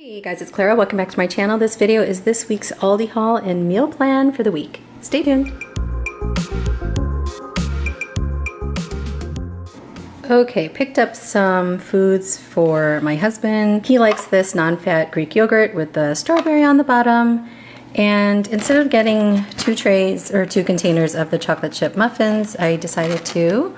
Hey guys, it's Clara. Welcome back to my channel. This video is this week's Aldi haul and meal plan for the week. Stay tuned. Okay, picked up some foods for my husband. He likes this non-fat Greek yogurt with the strawberry on the bottom. And instead of getting two containers of the chocolate chip muffins, I decided to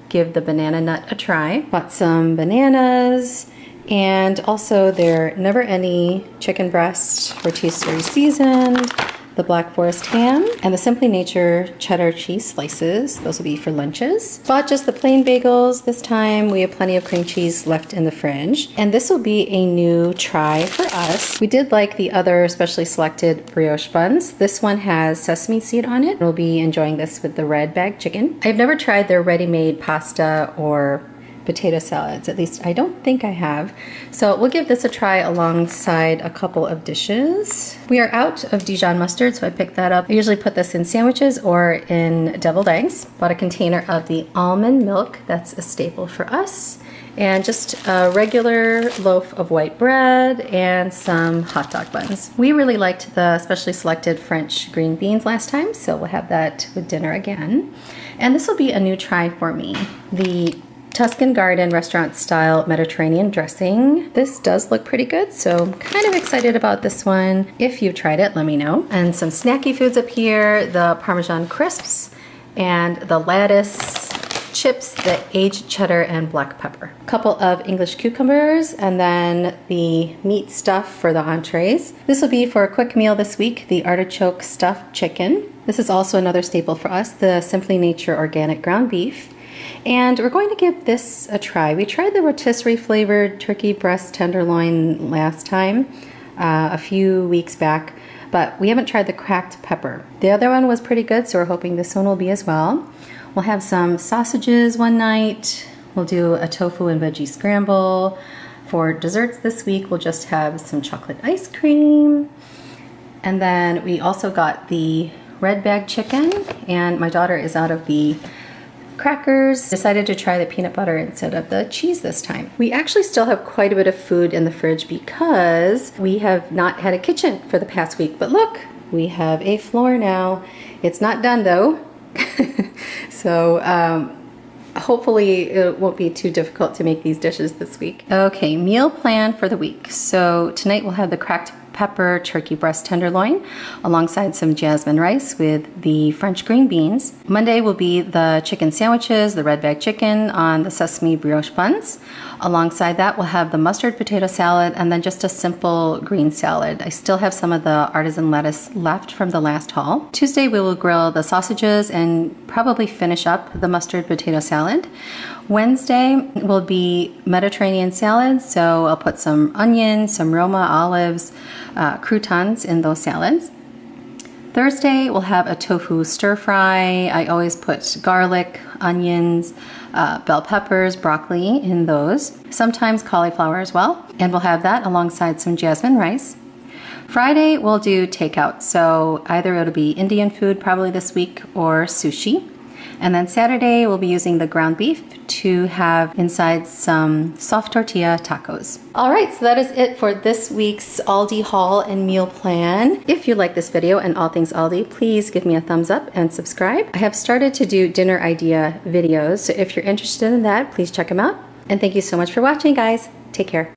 give the banana nut a try. Bought some bananas. And also their Never Any chicken breast, rotisserie seasoned, the Black Forest ham, and the Simply Nature cheddar cheese slices. Those will be for lunches. Bought just the plain bagels this time. We have plenty of cream cheese left in the fridge. And this will be a new try for us. We did like the other specially selected brioche buns. This one has sesame seed on it. We'll be enjoying this with the red bag chicken. I've never tried their ready-made pasta or potato salads. At least I don't think I have. So we'll give this a try alongside a couple of dishes. We are out of Dijon mustard, so I picked that up. I usually put this in sandwiches or in deviled eggs. Bought a container of the almond milk. That's a staple for us. And just a regular loaf of white bread and some hot dog buns. We really liked the specially selected French green beans last time, so we'll have that with dinner again. And this will be a new try for me. The Tuscan Garden restaurant style Mediterranean dressing. This does look pretty good, so I'm kind of excited about this one. If you've tried it, let me know. And some snacky foods up here, the Parmesan crisps and the lettuce chips, the aged cheddar and black pepper. A couple of English cucumbers and then the meat stuff for the entrees. This will be for a quick meal this week, the artichoke stuffed chicken. This is also another staple for us, the Simply Nature organic ground beef. And we're going to give this a try. We tried the rotisserie flavored turkey breast tenderloin last time, a few weeks back, but we haven't tried the cracked pepper. The other one was pretty good, so we're hoping this one will be as well. We'll have some sausages one night. We'll do a tofu and veggie scramble. For desserts this week, we'll just have some chocolate ice cream. And then we also got the red bag chicken, and my daughter is out of the crackers. Decided to try the peanut butter instead of the cheese this time. We actually still have quite a bit of food in the fridge because we have not had a kitchen for the past week. But look, we have a floor now. It's not done though. So hopefully it won't be too difficult to make these dishes this week. Okay, meal plan for the week. So tonight we'll have the cracked pepper turkey breast tenderloin alongside some jasmine rice with the French green beans. Monday will be the chicken sandwiches, the red bag chicken on the sesame brioche buns. Alongside that we'll have the mustard potato salad and then just a simple green salad. I still have some of the artisan lettuce left from the last haul. Tuesday we will grill the sausages and probably finish up the mustard potato salad. Wednesday will be Mediterranean salad, so I'll put some onions, some Roma olives, croutons in those salads. Thursday we'll have a tofu stir fry. I always put garlic, onions, bell peppers, broccoli in those. Sometimes cauliflower as well. And we'll have that alongside some jasmine rice. Friday we'll do takeout, so either it'll be Indian food probably this week or sushi. And then Saturday we'll be using the ground beef to have inside some soft tortilla tacos. All right, so that is it for this week's Aldi haul and meal plan. If you like this video and all things Aldi, please give me a thumbs up and subscribe. I have started to do dinner idea videos, so if you're interested in that, please check them out. And thank you so much for watching, guys. Take care.